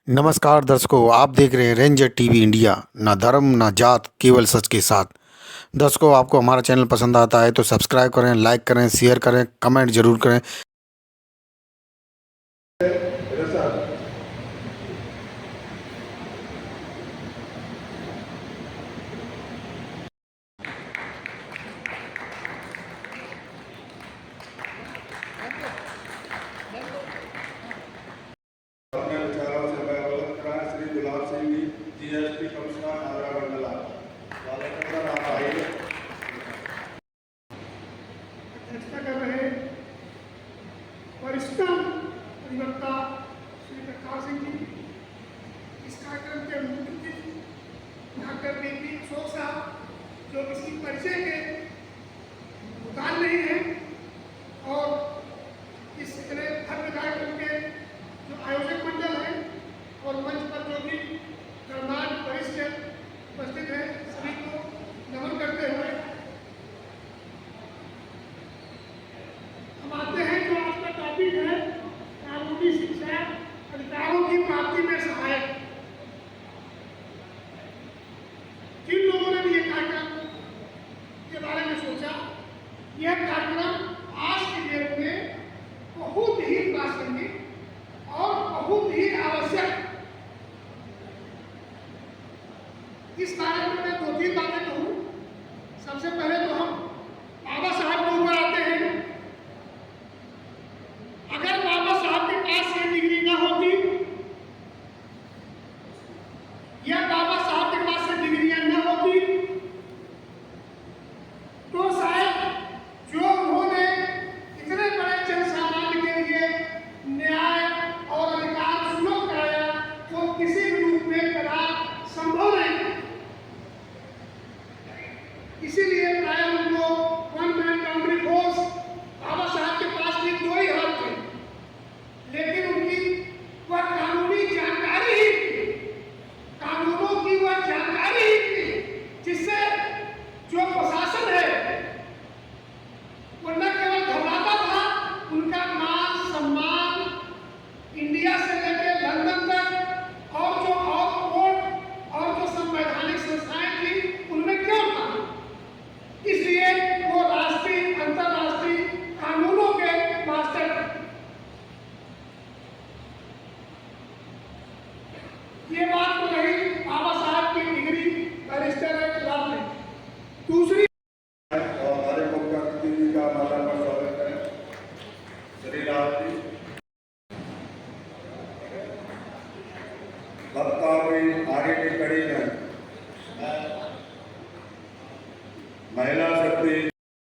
नमस्कार दर्शकों, आप देख रहे हैं रेंजर टीवी इंडिया। ना धर्म ना जात, केवल सच के साथ। दर्शकों, आपको हमारा चैनल पसंद आता है तो सब्सक्राइब करें, लाइक करें, शेयर करें, कमेंट जरूर करें। अपने विचारों से अवगत कराएं। Shri Gulab Singh ji, GST commissioner Agra Mandla. वालेकुम, आप आइए। अध्यक्षता कर रहे वरिष्ठतम अधिवक्ता श्री प्रकाश सिंह जी, इस कार्यक्रम के मुख्य अतिथि डॉक्टर बीपी अशोक साहब, जो किसी परिचय के मुताल नहीं है, और इस इतने भव्य कार्यक्रम के जो आयोजक मंडल है और मंच पर जो भी गणमान्य वरिष्ठ उपस्थित हैं, सभी को नमन करते हुए हम आते हैं। जो आज का टॉपिक है कानूनी शिक्षा अधिकारों की प्राप्ति में सहायक। जिन लोगों ने भी ये कार्यक्रम के बारे में सोचा, यह कार्यक्रम आज की डेट में बहुत ही प्रासंगिक और बहुत ही आवश्यक। इस कार्यक्रम में दो तीन बातें कहूँ। सबसे पहले तो हम बाबा साहब के ऊपर आते हैं। अगर बाबा साहब के पास ये डिग्री ना होती या बाबा साहब के पास ये डिग्रियां ना होती, तो शायद जो उन्होंने इतने बड़े जन सामान्य के लिए न्याय और अधिकार सुलभ कराया, वो किसी भी रूप में करा संभव नहीं। इसीलिए प्राय उनको वन मैन काउंट्री फोर्स, बाबा साहब के पास भी दो ही हाथ थे, लेकिन उनकी वह कानूनी जानकारी ही थी, कानूनों की वह जानकारी ही थी, जिससे जो प्रशासन है वो न केवल घबराता था, उनका मान सम्मान इंडिया से लेकर लंदन तक और जो और कोर्ट और जो संवैधानिक संस्थाएं थी उनमें क्यों था। इसलिए वो राष्ट्रीय अंतर्राष्ट्रीय कानूनों के मास्टर थे। ये बात तो रही बाबा साहब की डिग्री बैरिस्टर के खिलाफ में। दूसरी और हमारे मुख्य अतिथि का माला पर स्वागत करें। श्री राम जी, वक्ताओं की आगे की कड़ी में महिला शक्ति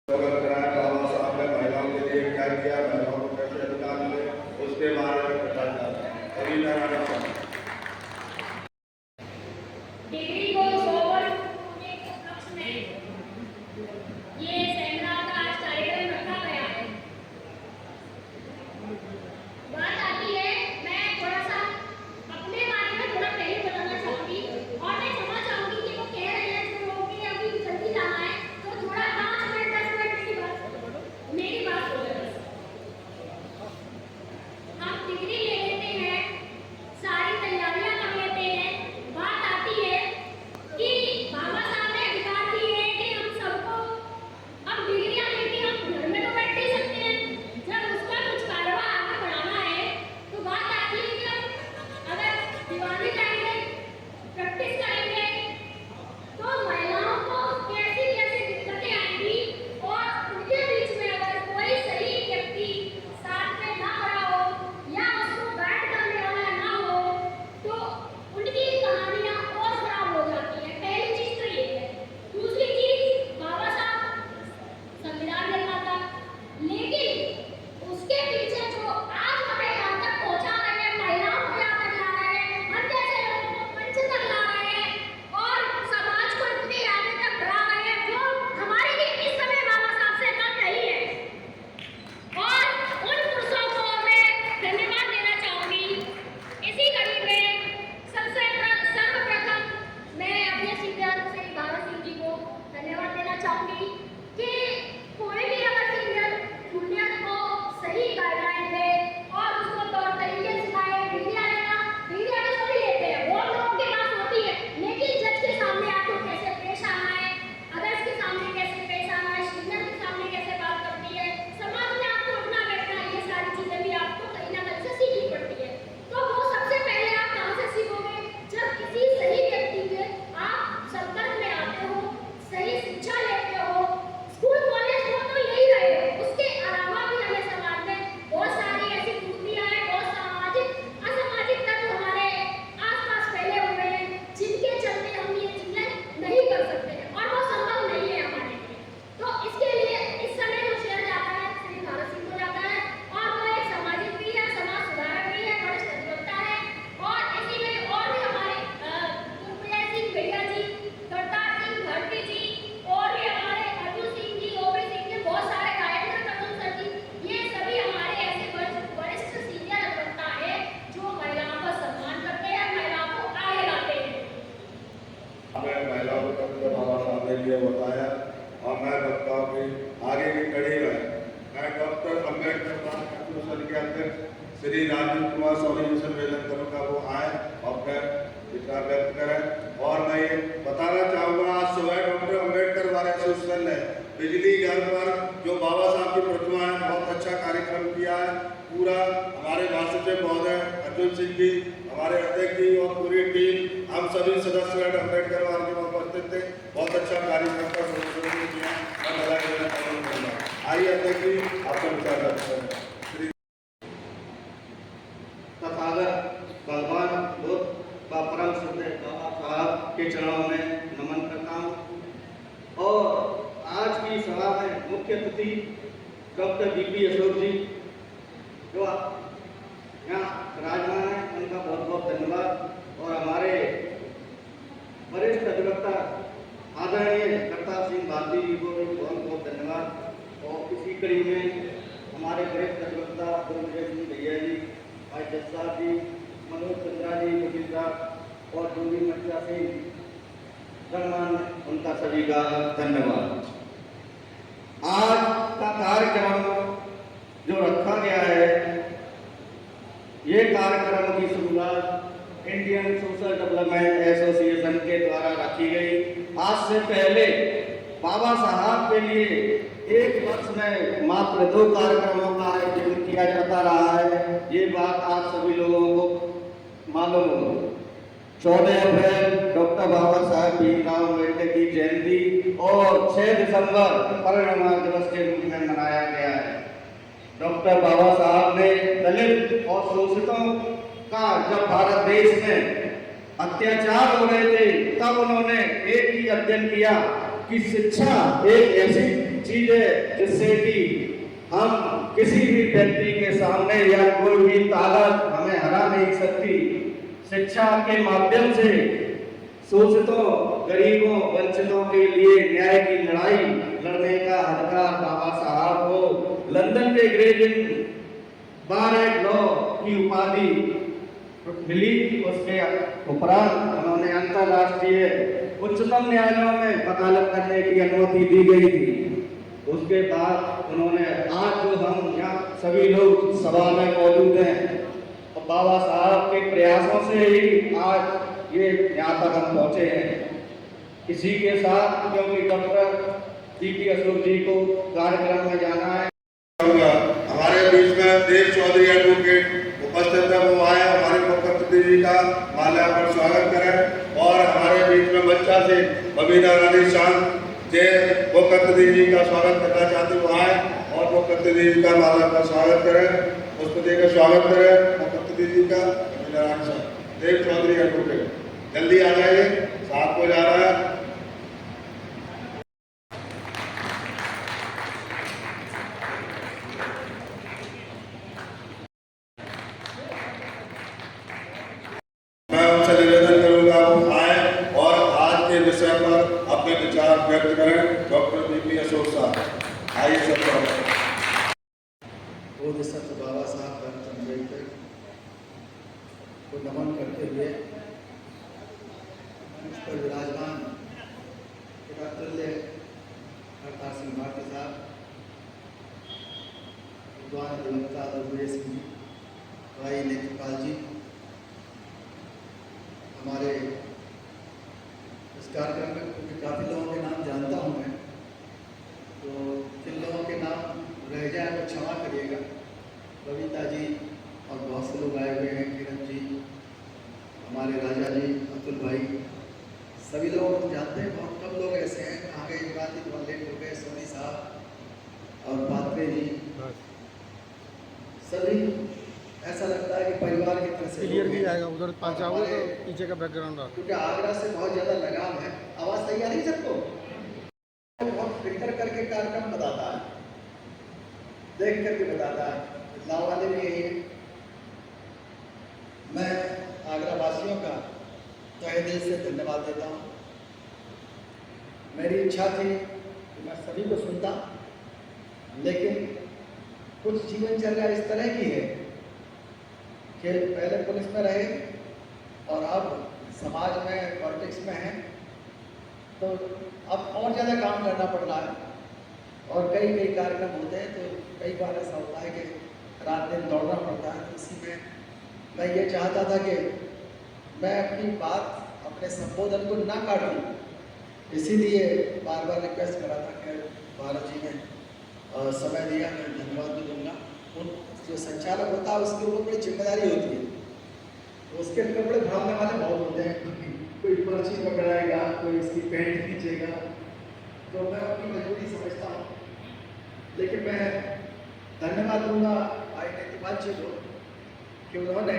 स्वागत कराएं। बाबा साहब ने महिलाओं के लिए क्या किया, महिलाओं को कैसे अधिकार मिले, उसके बारे में बताया जाता है। अभी नारायण डिग्री को 100 वर्ष पूरे के उपलक्ष्य में ये सेमिनार का आज कार्यक्रम रखा गया है। बात आती है, मैं थोड़ा सा अपने बारे में थोड़ा पहले बताना चाहूंगी। विचार व्यक्त करें। और मैं ये बताना चाहूँगा, आज सुबह डॉक्टर अम्बेडकर बार एसोसिएशन ने बिजली घर पर जो बाबा साहब की प्रतिमा है, बहुत अच्छा कार्यक्रम किया है। पूरा हमारे महासचिव महोदय अर्जुन सिंह जी, हमारे अध्यक्ष जी और पूरी टीम, हम सभी सदस्य अम्बेडकर बार के वहाँ उपस्थित थे। बहुत अच्छा कार्यक्रम का संचालन किया। आइए अध्यक्ष जी, आपका विचार व्यक्त करें। तथागत भगवान बुद्ध व परम श्रद्धेय बाबा साहब के चरणों में नमन करता हूँ। और आज की सभा में मुख्य अतिथि डॉक्टर बीपी अशोक जी जो यहाँ विराजमान है, उनका बहुत बहुत धन्यवाद। और हमारे वरिष्ठ अधिवक्ता आदरणीय करतार सिंह भारती जी को भी बहुत बहुत धन्यवाद। और इसी कड़ी में हमारे वरिष्ठ अधिवक्ता गुरुदेव सिंह भैया जी, भाई जज साहब जी, मनोज चंद्रा जी, वकील साहब और जो भी मंचा से गणमान्य, उनका सभी का धन्यवाद। आज का कार्यक्रम जो रखा गया है, ये कार्यक्रम की शुरुआत इंडियन सोशल डेवलपमेंट एसोसिएशन के द्वारा रखी गई। आज से पहले बाबा साहब के लिए एक वर्ष में मात्र 2 कार्यक्रमों का आयोजन किया जाता रहा है। ये बात आप सभी लोगों को मालूम हो। 14 अप्रैल डॉक्टर बाबा साहब भीमराव अम्बेडकर की जयंती और 6 दिसंबर परिनिर्वाण दिवस के रूप में मनाया गया है। डॉक्टर बाबा साहब ने दलित और शोषितों का जब भारत देश में अत्याचार हो रहे थे, तब उन्होंने एक ही अध्ययन किया कि शिक्षा एक ऐसी चीज है जिससे कि हम किसी भी व्यक्ति के सामने या कोई भी ताकत हमें हरा नहीं सकती। शिक्षा के माध्यम से शोषितों, गरीबों, वंचितों के लिए न्याय की लड़ाई लड़ने का अधिकार बाबा साहब को लंदन के ग्रेजिंग बार एट लॉ की उपाधि मिली। उसके उपरांत उन्होंने अंतर्राष्ट्रीय उच्चतम न्यायालयों में वकालत करने की अनुमति दी गई थी। उसके बाद उन्होंने आज जो हम यहाँ सभी लोग सभा में मौजूद हैं, बाबा साहब के प्रयासों से ही आज ये यहाँ तक हम पहुँचे हैं। इसी के साथ क्योंकि डॉक्टर बीपी अशोक जी को कार्यक्रम में जाना है, हमारे बीच में देव चौधरी एडवोकेट उपस्थित है, वो आए हमारे मुख्य अतिथि जी का माल्यार्पण स्वागत करें। और हमारे बीच में बच्चा से बबीना रानी शांत जय मुख्य अतिथि जी का स्वागत करना चाहते, वो आए और मुख्य अतिथि जी का माल्यार्पण स्वागत करें। उसको देकर स्वागत करें मुख्य अतिथि जी का। बबीना रानी शांत, देव चौधरी एडवोकेट, जल्दी आ जाइए, साथ को जा रहा है। निवेदन करूंगा वो आए और आज के विषय पर अपने विचार व्यक्त करें। डॉक्टर बीपी अशोक साहब, आइए सब। बोधिसत्व बाबा साहब अम्बेडकर को नमन करते हुए उस पर विराजमान तुल्य करतार सिंह भारती साहब, विद्वान अधिवक्ता गुरुदेव सिंह जी, भाई नेत्रपाल जी, हमारे इस कार्यक्रम में क्योंकि काफ़ी लोगों के नाम जानता हूँ मैं, तो जिन लोगों के नाम रह जाए तो क्षमा करिएगा। बबीता जी और बहुत से लोग आए हुए हैं, किरण जी, हमारे राजा जी, अतुल भाई, सभी लोग हम जानते हैं। बहुत कम लोग ऐसे हैं, आगे युवराजी बहुत लेट हो गए, सोनी साहब और पात्रे जी, सभी ऐसा लगता है कि परिवार की तरह से क्लियर भी जाएगा। उधर पाँच आओगे तो पीछे का बैकग्राउंड आ, क्योंकि आगरा से बहुत ज़्यादा लगाव है। आवाज़ सही आ रही सबको? बहुत फिक्र करके कार्यक्रम बताता है, देख करके बताता है। बदलाव वाले भी यही है। मैं आगरा वासियों का तहे दिल से धन्यवाद देता हूँ। मेरी इच्छा थी कि मैं सभी को सुनता, लेकिन कुछ जीवनचर्या इस तरह की है कि पहले पुलिस में रहे और अब समाज में पॉलिटिक्स में हैं, तो अब और ज़्यादा काम करना पड़ रहा है और कई कई कार्यक्रम होते हैं, तो कई बार ऐसा होता है कि रात दिन दौड़ना पड़ता है। इसी में मैं ये चाहता था कि मैं अपनी बात अपने संबोधन को ना काटूं, इसीलिए बार बार रिक्वेस्ट करा था कि भारत जी ने समय दिया, मैं धन्यवाद भी दूंगा। उन जो संचालक होता है उसके ऊपर बड़ी जिम्मेदारी होती है, तो उसके अंदर बड़े भागने वाले बहुत होते हैं, कोई पर्ची पकड़ाएगा, कोई इसकी पैंट खींचेगा, तो मैं अपनी मजबूरी समझता हूँ। लेकिन मैं धन्यवाद दूंगा भाई नेतिपाल जी को कि उन्होंने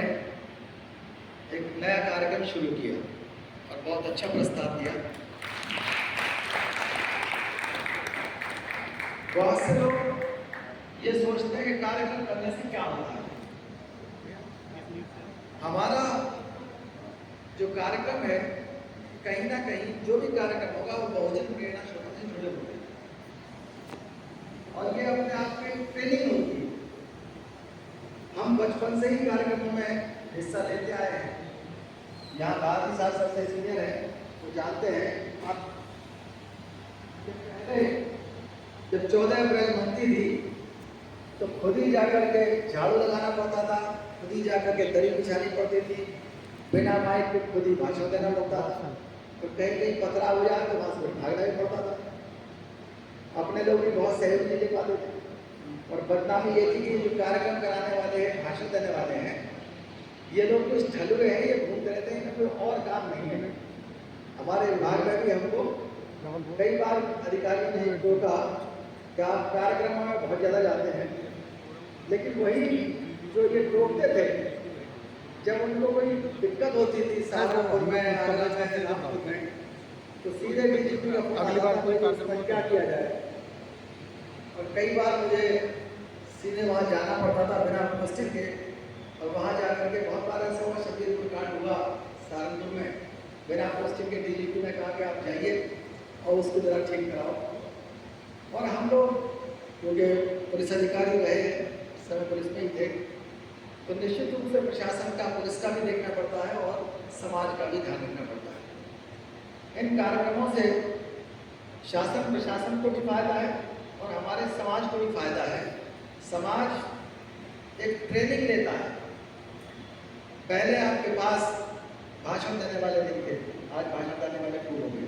एक नया कार्यक्रम शुरू किया और बहुत अच्छा प्रस्ताव दिया। बहुत से लोग ये सोचते हैं कि कार्यक्रम करने से क्या होता है। हमारा जो कार्यक्रम है, कहीं ना कहीं जो भी कार्यक्रम होगा वो बहुजन प्रेरणा शोध से जुड़े होते हैं और ये अपने आप में ट्रेनिंग होती है। हम बचपन से ही कार्यक्रमों में हिस्सा लेते आए हैं। यहाँ भारती साहब सबसे सीनियर हैं, वो जानते हैं। आप पहले जब 14 अप्रैल बनती थी तो खुद ही जाकर के झाड़ू लगाना पड़ता था, खुद ही जाकर के दरी बिछानी पड़ती थी, बिना माइक पे खुद ही भाषण देना पड़ता था। तो कहीं कहीं पतरा हो जाए तो वहाँ से भागना भी पड़ता था। अपने लोग भी बहुत सहयोग नहीं दे पाते थे और बदनामी ये थी कि जो कार्यक्रम कराने वाले हैं, भाषण देने वाले हैं, ये लोग कुछ ढलुए हैं, ये घूमते रहते हैं, कोई और काम नहीं है। हमारे विभाग में भी हमको कई बार अधिकारियों ने टोका कि आप कार्यक्रमों में बहुत ज़्यादा जाते हैं, लेकिन वही जो ये टोकते थे, जब उनको कोई दिक्कत होती थी सहारनपुर में, आगरा में, रामपुर में, तो सीधे डीजीपी का फोन अगली बार कोई उसमें क्या किया जाए। और कई बार मुझे सीधे वहाँ जाना पड़ता था बिना उपस्थित के, और वहाँ जाकर के बहुत बार ऐसा हुआ, शबीरपुर कांड हुआ सहारनपुर में, बिना पोस्टिंग के डीजीपी ने कहा कि आप जाइए और उसको जरा ठीक कराओ। और हम लोग क्योंकि पुलिस अधिकारी रहे, समय पुलिस में ही थे, तो निश्चित रूप से प्रशासन का, पुलिस का भी देखना पड़ता है और समाज का भी ध्यान रखना पड़ता है। इन कार्यक्रमों से शासन प्रशासन को भी फायदा है और हमारे समाज को भी फायदा है। समाज एक ट्रेनिंग लेता है। पहले आपके पास भाषण देने वाले नहीं थे, आज भाषण देने वाले पूर्ण हो गए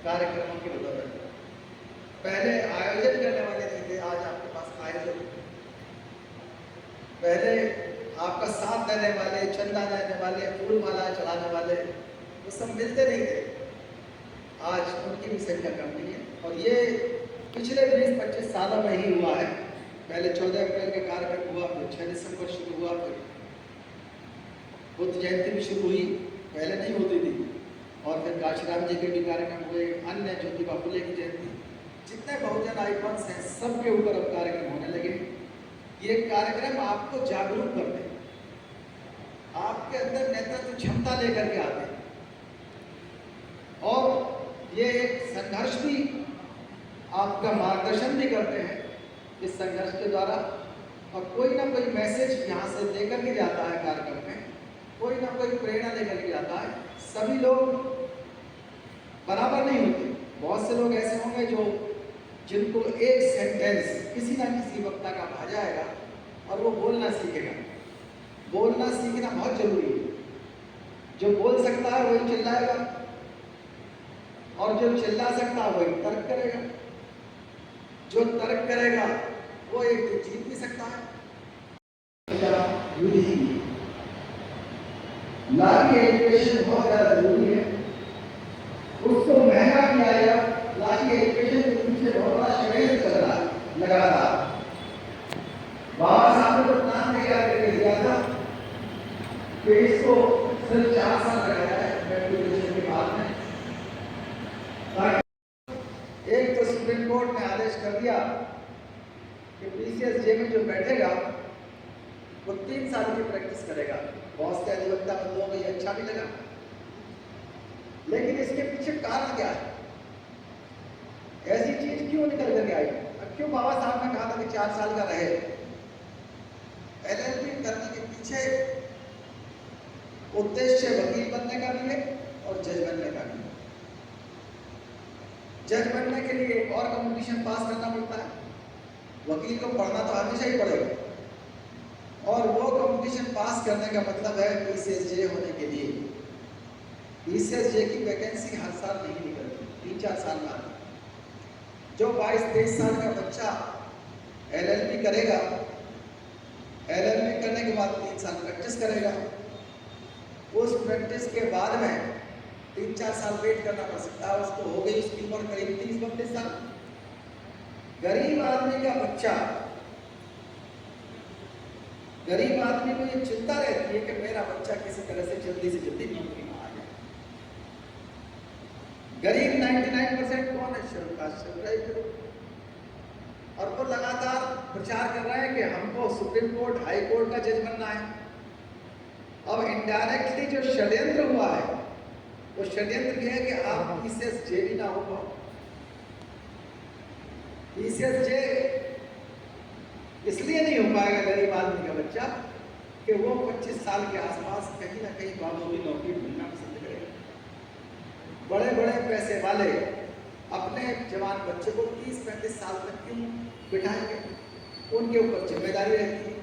कार्यक्रमों की बदौलत। पहले आयोजन करने वाले नहीं थे, आज आपके पास आयोजन। पहले आपका साथ देने वाले, चंदा देने वाले, फूल माला चढ़ाने वाले, वो सब मिलते नहीं थे, आज उनकी भी संख्या कम नहीं है। और ये पिछले 20-25 सालों में ही हुआ है। पहले 14 अप्रैल के कार्यक्रम हुआ, फिर 6 दिसंबर शुरू हुआ, फिर बुद्ध जयंती भी शुरू हुई, पहले नहीं होती थी, और फिर काशीराम जी के भी कार्यक्रम हुए, अन्य ज्योतिबा फुले की जयंती, जितने बहुजन आइकॉन्स हैं सबके ऊपर अब कार्यक्रम होने लगे। ये कार्यक्रम आपको जागरूक करते हैं, आपके अंदर नेतृत्व क्षमता लेकर के आते हैं, और ये एक संघर्ष भी आपका मार्गदर्शन भी करते हैं इस संघर्ष के द्वारा। और कोई ना कोई मैसेज यहाँ से लेकर के जाता है कार्यक्रम में, कोई ना कोई प्रेरणा लेकर के जाता है। सभी लोग बराबर नहीं होते, बहुत से लोग ऐसे होंगे जो जिनको एक सेंटेंस किसी ना किसी वक्ता का भा जाएगा और वो बोलना सीखेगा। बोलना सीखना बहुत जरूरी है। जो बोल सकता है वही चिल्लाएगा, और जो चिल्ला सकता है वही तर्क करेगा। जो तर्क करेगा वो एक दिन जीत भी सकता है। लाठी एजुकेशन बहुत ज़्यादा जरूरी है, उसको महंगा किया गया। लाठी एजुकेशन के पीछे बहुत बड़ा षड्यंत्र चल रहा है लगातार। बाबा साहब ने तो प्लान तैयार करके दिया था कि इसको सिर्फ 4 साल रखा जाए मेट्रिकुलेशन के बाद में। एक तो सुप्रीम कोर्ट ने आदेश कर दिया कि पीसीएसजे में जो बैठेगा वो 3 साल की प्रैक्टिस करेगा। बहुत से अधिवक्ता बंधुओं को ये अच्छा भी लगा, लेकिन इसके पीछे कारण क्या है? ऐसी चीज क्यों निकल करके आई? क्यों बाबा साहब ने कहा था कि 4 साल का रहे? LLB करने के पीछे उद्देश्य वकील बनने का भी है और जज बनने का भी है। जज बनने के लिए एक और कंपटीशन पास करना पड़ता है। वकील को पढ़ना तो हमेशा ही पड़ेगा, और वो कंपटीशन पास करने का मतलब है PCSJ होने के लिए PCSJ की वैकेंसी हर साल नहीं निकलती, 3-4 साल में आती। जो 22-23 साल का बच्चा LLB करेगा, LLB करने के बाद 3 साल प्रैक्टिस करेगा, उस प्रैक्टिस के बाद में 3-4 साल वेट करना पड़ सकता है, उसको हो गई उसकी उम्र करीब 30-32 साल। गरीब आदमी का बच्चा, गरीब आदमी को ये चिंता रहती है कि मेरा बच्चा किसी तरह से जल्दी नौकरी में आ जाए। गरीब 99% कौन है? शेड्यूल कास्ट, और वो लगातार प्रचार कर रहे हैं कि हमको सुप्रीम कोर्ट, हाई कोर्ट का जज बनना है। अब इनडायरेक्टली जो षड्यंत्र हुआ है, वो षड्यंत्र ये है कि आप PCSJ भी ना हो पाओ। PCSJ इसलिए नहीं हो पाएगा गरीब आदमी का बच्चा कि वो 25 साल के आसपास कहीं ना कहीं बाबू नौकरी ढूंढना पसंद करेगा। बड़े बड़े पैसे वाले अपने जवान बच्चे को 30-35 साल तक क्यों बिठाएंगे? उनके ऊपर जिम्मेदारी रहती है।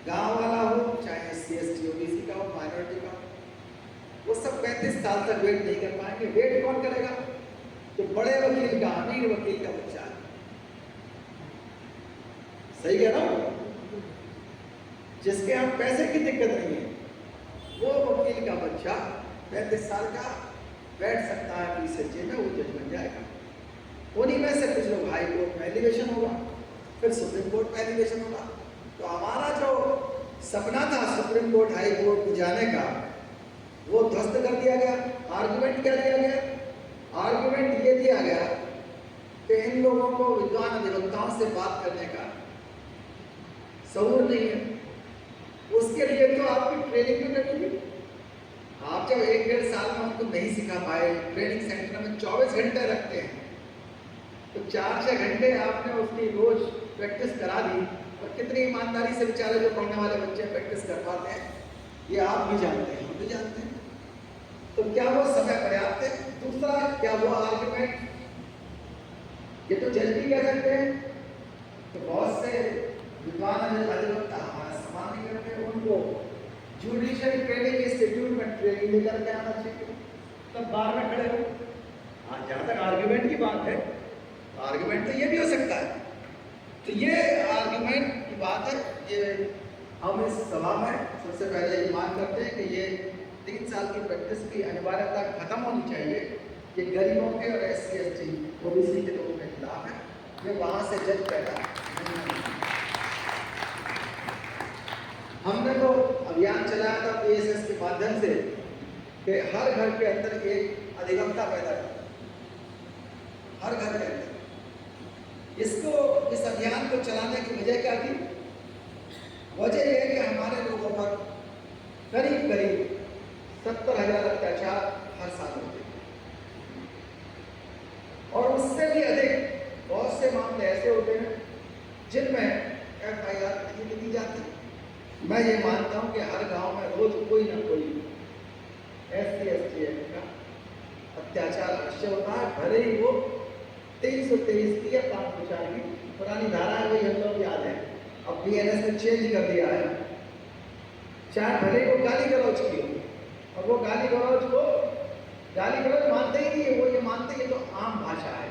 गांव वाला हो, चाहे SC ST OBC का हो, माइनॉरिटी का हो, वो सब 35 साल तक वेट नहीं कर पाएंगे। वेट कौन करेगा? तो बड़े वकील का, अमीर वकील का बच्चा है। सही कह रहा हूं? जिसके यहाँ पैसे की दिक्कत नहीं है, वो वकील का बच्चा 35 साल का बैठ सकता है PCSJ में, वो जज बन जाएगा। उन्हीं में से कुछ लोग हाई कोर्ट में एलिवेशन होगा, फिर सुप्रीम कोर्ट में एलिवेशन होगा। तो हमारा जो सपना था सुप्रीम कोर्ट, हाई कोर्ट में जाने का, वो ध्वस्त कर दिया गया। आर्गुमेंट क्या दिया गया? आर्गुमेंट ये दिया गया कि इन लोगों को विद्वान अधिवक्ताओं से बात करने का शऊर नहीं है। उसके लिए तो आपकी ट्रेनिंग भी लगेगी। आप जब 1-1.5 साल में उनको नहीं सिखा पाए, ट्रेनिंग सेंटर में 24 घंटे रखते हैं, तो 4-6 घंटे आपने उसकी रोज प्रैक्टिस करा दी। और कितनी ईमानदारी से बेचारे जो पढ़ने वाले बच्चे प्रैक्टिस कर पाते हैं, ये आप भी जानते हैं, हम भी जानते हैं। तो क्या वो समय पर्याप्त है? दूसरा, क्या वो आर्गुमेंट, ये तो जज भी कह सकते हैं तो बहुत से विद्वान अधिवक्ता हमारा सम्मान नहीं करते, उनको जुडिशियल ट्रेनिंग इंस्टीट्यूट में ट्रेनिंग लेकर के आना चाहिए, तब बार में खड़े हो। हाँ, जहाँ तक आर्गुमेंट की बात है, आर्गुमेंट तो ये भी हो सकता है। तो ये आर्गुमेंट की बात है। ये हम इस सभा में सबसे पहले ये मांग करते हैं कि ये 3 साल की प्रैक्टिस की अनिवार्यता खत्म होनी चाहिए। ये गरीबों के और SC ST OBC के लोगों के खिलाफ है। ये वहाँ से जज पैदा हमने तो अभियान चलाया था PSS के माध्यम से कि हर घर के अंदर एक अधिवक्ता पैदा करें, हर घर के अंदर। इस अभियान को चलाने की वजह क्या थी? वजह यह है कि हमारे लोगों पर करीब 70,000 अत्याचार हर साल होते हैं, और उससे भी अधिक बहुत से मामले ऐसे होते हैं जिनमें FIR नहीं लिखी जाती। मैं ये मानता हूँ कि हर गांव में रोज कोई ना कोई SC ST का अत्याचार अवश्य होता है, भले ही वो 323 की या 504 की पुरानी धारा है, वही हम लोग याद है। अब BNS ने चेंज कर दिया है। चाहे भले वो गाली गलौज की हो, और वो गाली गलौज मानते ही नहीं है, वो ये मानते हैं तो आम भाषा है,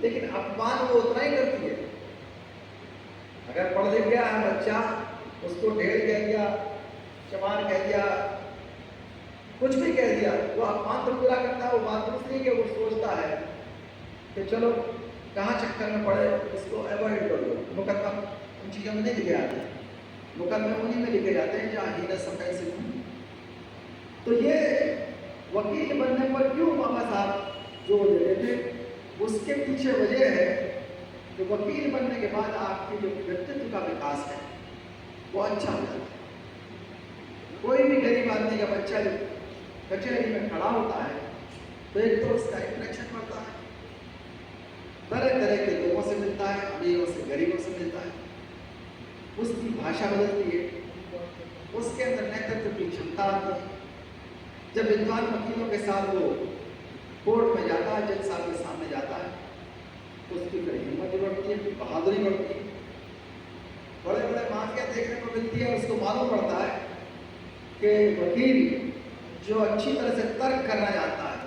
लेकिन अपमान वो उतना ही करती है। अगर पढ़ लिख गया है बच्चा, उसको ढेर कह दिया, चमार कह दिया, कुछ भी कह दिया, वो अपमान तो पूरा करता है। वो बात दूसरी कि वो सोचता है कि चलो कहाँ चक्कर में पड़े, इसको अवॉइड कर दो। मुकदमा उन चीज़ों में नहीं लिखे जाते, मुकदमे उन्हीं में लिखे जाते हैं जहाँ हीनस सफाई से। तो ये वकील बनने पर क्यों बाबा साहब जोर दे रहे थे? उसके पीछे वजह है कि वकील बनने के बाद आपके जो व्यक्तित्व का विकास है वो अच्छा हो जाता है। कोई भी गरीब आदमी का बच्चा जब कचहरी में खड़ा होता है तो एक तो उसका इंटरेक्शन बढ़ता है, तरह तरह के लोगों से मिलता है, अमीरों से गरीबों से मिलता है, उसकी भाषा बदलती है, उसके अंदर नेतृत्व की क्षमता आती है। जब विद्वान वकीलों के साथ वो कोर्ट में जाता है, जज साहब के सामने जाता है, तो उसकी फिर हिम्मत बढ़ती है, बहादुरी बढ़ती है। बड़े बड़े माफिया देखने को मिलती है, उसको मालूम पड़ता है कि वकील जो अच्छी तरह से तर्क करना जानता है,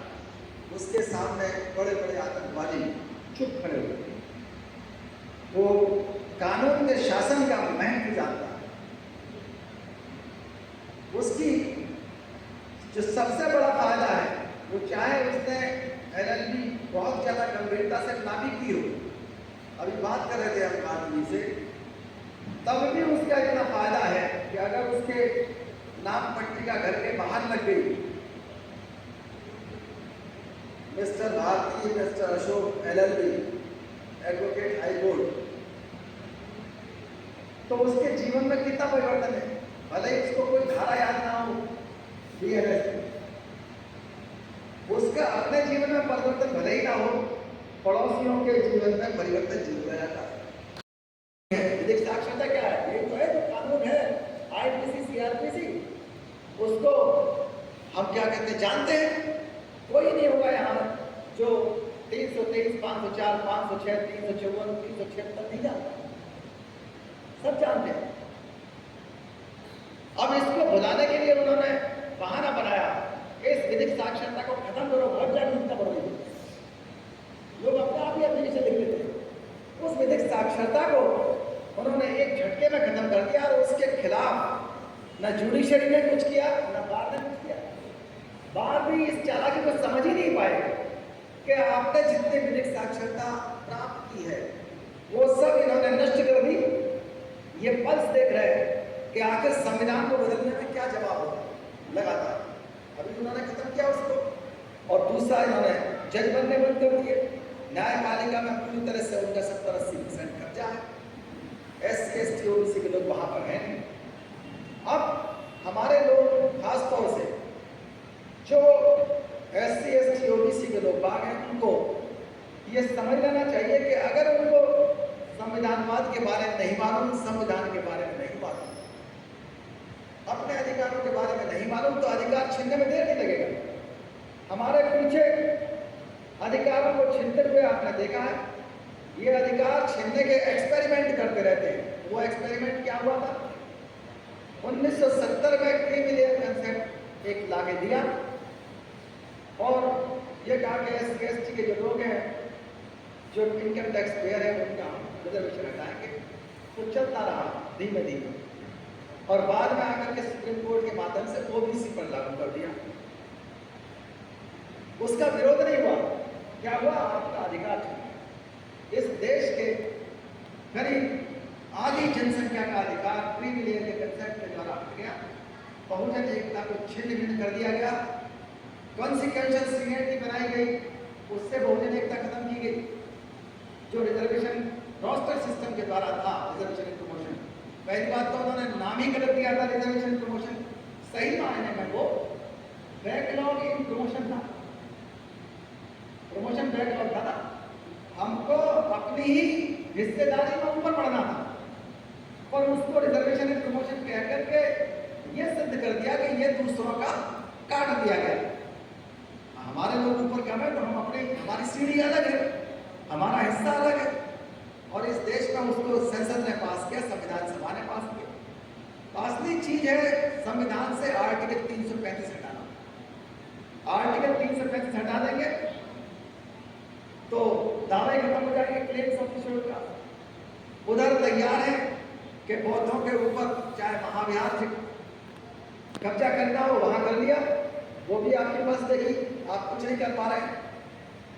उसके सामने बड़े बड़े आतंकवादी चुप खड़े होते हैं। वो कानून के शासन का महत्व जानता है। उसकी जो सबसे बड़ा फायदा है, वो चाहे उसने LLB बहुत ज़्यादा गंभीरता से ना भी की हो, अभी बात कर रहे थे हम आदमी से, तब भी उसका इतना फायदा है कि अगर उसके नाम पट्टिका घर के बाहर लग गई, mister Bharti, mister Ashok LLB, advocate high court, तो उसके जीवन में कितना परिवर्तन है। भले ही उसको कोई धारा याद ना हो BLS, उसका अपने जीवन में परिवर्तन भले ही ना हो, पड़ोसियों के जीवन में परिवर्तन जरूर आ जाता है। विधिक साक्षरता क्या है? ये तो है जो कानून है, IPC CRPC, उसको हम क्या कहते हैं जानते हैं। कोई नहीं होगा यहाँ जो 323, 504, 506, 354, 376 नहीं जानता, सब जानते हैं। अब इसको बुलाने के लिए उन्होंने बहाना बनाया, इस विधिक साक्षरता को खत्म करो, बहुत जागरूकता बढ़ो। लोग अपने आप ही अपने विषय लिख लेते हैं। उस विधिक साक्षरता को उन्होंने एक झटके में खत्म कर दिया और उसके खिलाफ न जुडिशरी ने कुछ किया, न बार ने कुछ किया। बार भी इस चालाकी को समझ ही नहीं पाए कि आपने जितनी विधिक साक्षरता प्राप्त की है वो सब इन्होंने नष्ट कर दी। ये पल्स देख रहे हैं कि आखिर संविधान को बदलने में क्या जवाब होता है लगातार। अभी उन्होंने खत्म किया उसको, और दूसरा इन्होंने जज बनने बंद कर दिए। न्यायपालिका में पूरी तरह से उनका 70-80% कब्जा है। SC ST OBC के लोग वहां पर हैं नहीं। अब हमारे लोग खासतौर से जो SC ST OBC के लोग बाग हैं, उनको ये समझ लेना चाहिए कि अगर उनको संविधानवाद के बारे में नहीं मालूम, संविधान के बारे में नहीं मालूम, अपने अधिकारों के बारे में नहीं मालूम, तो अधिकार छीनने में देर नहीं लगेगा। हमारे पीछे अधिकारों को छीनते हुए आपने देखा है, ये अधिकार छीनने के एक्सपेरिमेंट करते रहते हैं। वो एक्सपेरिमेंट क्या हुआ था? 1970 में क्रीमिलियर कंसेप्ट एक लाके दिया और ये कहा कि SC ST के जो लोग हैं, जो इनकम टैक्स पेयर है, उनका रिजर्वेशन हटाएंगे। तो चलता रहा धीमे धीमे, और बाद में आकर के सुप्रीम कोर्ट के माध्यम से OBC पर लागू कर दिया। उसका विरोध नहीं हुआ, क्या हुआ? आपका अधिकार छीन। इस देश के करीब आधी जनसंख्या का अधिकार क्रीमिलियर के कंसेप्ट के द्वारा हट गया। बहुजन एकता को छिन्न भिन्न कर दिया गया। कॉन्सिक्वेंशियल सीनियरिटी बनाई गई, उससे बहुजन एकता खत्म की गई। जो रिजर्वेशन रोस्टर सिस्टम के द्वारा था, रिजर्वेशन प्रमोशन, पहली बात तो उन्होंने नाम ही गलत दिया था रिजर्वेशन प्रमोशन। सही मायने में वो बैकलॉग इन प्रमोशन था, प्रमोशन बैकलॉग था ना। हमको अपनी ही हिस्सेदारी में ऊपर बढ़ना था, पर उसको रिजर्वेशन इन प्रमोशन कह करके ये सिद्ध कर दिया कि ये दूसरों का काट दिया गया। हमारे लोग ऊपर कम है तो हम अपने, हमारी सीढ़ी अलग है, हमारा हिस्सा अलग है। और इस देश में उसको संसद ने पास किया, संविधान सभा ने पास किया। असली चीज है संविधान से आर्टिकल 335 हटाना। आर्टिकल 335 हटा देंगे तो दावे खत्म हो जाएंगे claims of the schedule caste. उधर तैयार है कि बौद्धों के ऊपर चाहे महाविहार से कब्जा करना हो, वहां कर लिया, वो भी आपके पास देखी, आप कुछ नहीं कर पा रहे हैं।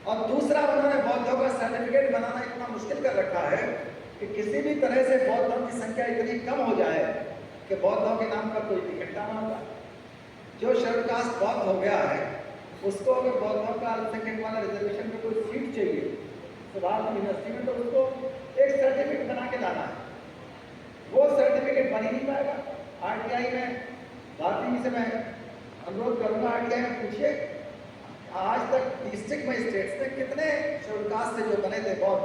और दूसरा, उन्होंने बौद्धों का सर्टिफिकेट बनाना इतना मुश्किल कर रखा है कि किसी भी तरह से बौद्धों की संख्या इतनी कम हो जाए कि बौद्धों के नाम पर कोई टिकट ना होगा। जो शेड्यूल कास्ट बौद्ध हो गया है, उसको अगर बौद्धों का अल्पसंख्यक वाला रिजर्वेशन में कोई सीट चाहिए सुभाष यूनिवर्सिटी में, तो उसको एक सर्टिफिकेट बना के लाना है। वो सर्टिफिकेट बन ही नहीं पाएगा। RTI में भारती जी से मैं अनुरोध करूंगा, RTI में पूछिए आज तक डिस्ट्रिक्ट मजिस्ट्रेट्स में कितने शेड्यूल कास्ट से जो बने थे बौद्ध,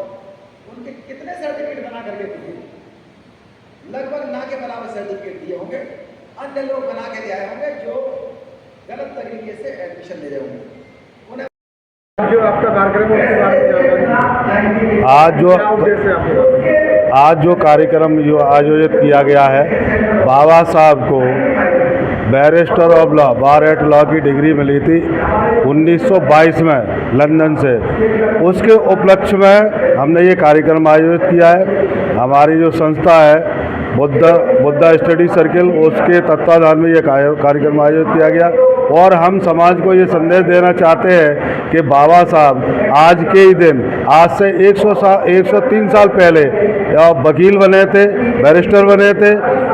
उनके कितने सर्टिफिकेट बना करके दिए? लगभग ना के बराबर सर्टिफिकेट दिए होंगे। अन्य लोग बना के ले आए होंगे जो गलत तरीके से एडमिशन ले रहे होंगे। जो आपका कार्यक्रम है उसके बारे में जानकारी दीजिए। क्या उद्देश्य है आपका? आज जो कार्यक्रम जो आयोजित किया गया है, बाबा साहब को barrister of law, bar at law की डिग्री मिली थी 1922 में लंदन से। उसके उपलक्ष्य में हमने ये कार्यक्रम आयोजित किया है। हमारी जो संस्था है बुद्धा स्टडी सर्किल, उसके तत्वाधान में ये कार्यक्रम आयोजित किया गया और हम समाज को ये संदेश देना चाहते हैं कि बाबा साहब आज के ही दिन, आज से 103 साल पहले वकील बने थे, बैरिस्टर बने थे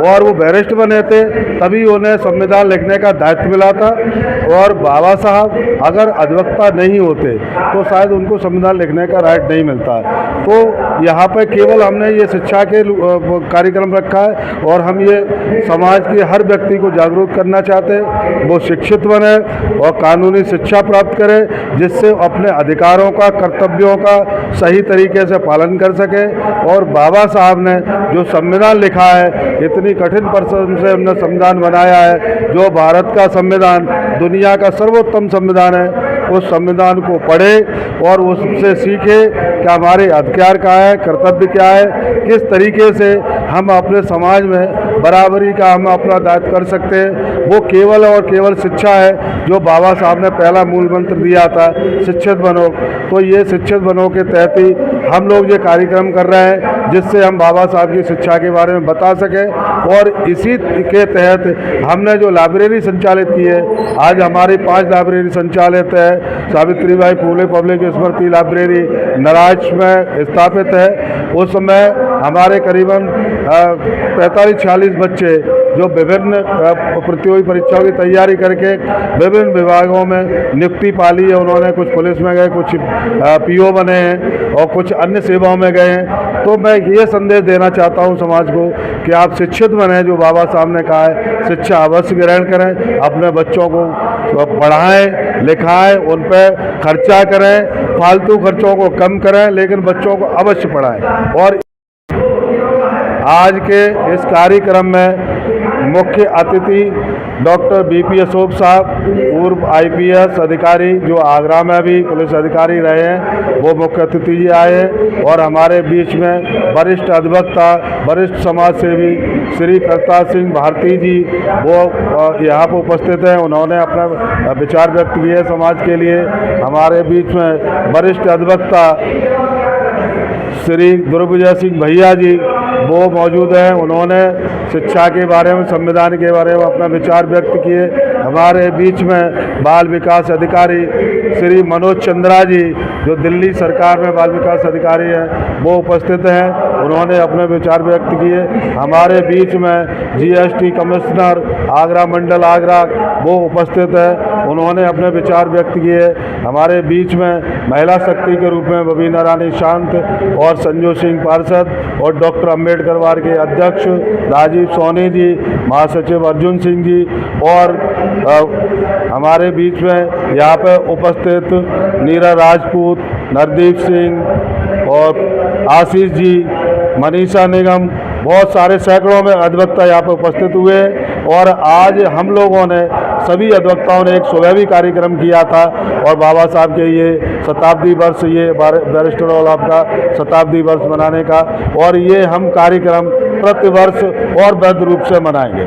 और वो बैरिस्टर बने थे तभी उन्हें संविधान लिखने का दायित्व मिला था। और बाबा साहब अगर अधिवक्ता नहीं होते तो शायद उनको संविधान लिखने का राइट नहीं मिलता। तो यहाँ पर केवल हमने ये शिक्षा के कार्यक्रम रखा है और हम ये समाज के हर व्यक्ति को जागरूक करना चाहते हैं, वो शिक्षित बने और कानूनी शिक्षा प्राप्त करे, जिससे अपने अधिकारों का, कर्तव्यों का सही तरीके से पालन कर सके। और बाबा साहब ने जो संविधान लिखा है, इतनी कठिन परिश्रम से हमने संविधान बनाया है, जो भारत का संविधान दुनिया का सर्वोत्तम संविधान है। उस संविधान को पढ़े और उससे सीखे कि हमारे अधिकार क्या है, कर्तव्य क्या है, किस तरीके से हम अपने समाज में बराबरी का हम अपना दायित्व कर सकते हैं। वो केवल और केवल शिक्षा है, जो बाबा साहब ने पहला मूल मंत्र दिया था, शिक्षित बनो। तो ये शिक्षित बनो के तहत ही हम लोग ये कार्यक्रम कर रहे हैं, जिससे हम बाबा साहब की शिक्षा के बारे में बता सकें। और इसी के तहत हमने जो लाइब्रेरी संचालित की है, आज हमारी 5 लाइब्रेरी संचालित है। सावित्रीबाई फुले पब्लिक स्मृति लाइब्रेरी नराज में स्थापित है। उस समय हमारे करीबन 45-46 बच्चे जो विभिन्न प्रतियोगी परीक्षाओं की तैयारी करके विभिन्न विभागों में नियुक्ति पाली है। उन्होंने कुछ पुलिस में गए, कुछ पीओ बने हैं और कुछ अन्य सेवाओं में गए हैं। तो मैं ये संदेश देना चाहता हूँ समाज को कि आप शिक्षित बने, जो बाबा साहब ने कहा है, शिक्षा अवश्य ग्रहण करें, अपने बच्चों को पढ़ाएं, लिखाएं, उन पर खर्चा करें, फालतू खर्चों को कम करें, लेकिन बच्चों को अवश्य पढ़ाएं। और आज के इस कार्यक्रम में मुख्य अतिथि डॉक्टर बीपी अशोक साहब, पूर्व आईपीएस अधिकारी जो आगरा में भी पुलिस अधिकारी रहे हैं, वो मुख्य अतिथि जी आए हैं। और हमारे बीच में वरिष्ठ अधिवक्ता, वरिष्ठ समाज सेवी श्री करतार सिंह भारती जी, वो यहाँ पर उपस्थित हैं। उन्होंने अपना विचार व्यक्त किए समाज के लिए। हमारे बीच में वरिष्ठ अधिवक्ता श्री दुर्विजय सिंह भैया जी, वो मौजूद हैं। उन्होंने शिक्षा के बारे में, संविधान के बारे में अपना विचार व्यक्त किए। हमारे बीच में बाल विकास अधिकारी श्री मनोज चंद्रा जी, जो दिल्ली सरकार में बाल विकास अधिकारी हैं, वो उपस्थित हैं। उन्होंने अपने विचार व्यक्त किए। हमारे बीच में जीएसटी कमिश्नर आगरा मंडल आगरा, वो उपस्थित हैं। उन्होंने अपने विचार व्यक्त किए। हमारे बीच में महिला शक्ति के रूप में बबीना रानी शांत और संजू सिंह पार्षद और डॉक्टर अम्बेडकर वार्ड के अध्यक्ष राजीव सोनी जी, महासचिव अर्जुन सिंह जी और हमारे बीच में यहाँ पर उपस्थित नीरा राजपूत, नरदीप सिंह और आशीष जी, मनीषा निगम, बहुत सारे सैकड़ों में अधिवक्ता यहाँ पर उपस्थित हुए। और आज हम लोगों ने, सभी अधिवक्ताओं ने एक सुबह कार्यक्रम किया था और बाबा साहब के ये शताब्दी वर्ष, ये बैरिस्टर ऑफ लॉ का शताब्दी वर्ष मनाने का, और ये हम कार्यक्रम प्रतिवर्ष और भव्य रूप से मनाएंगे।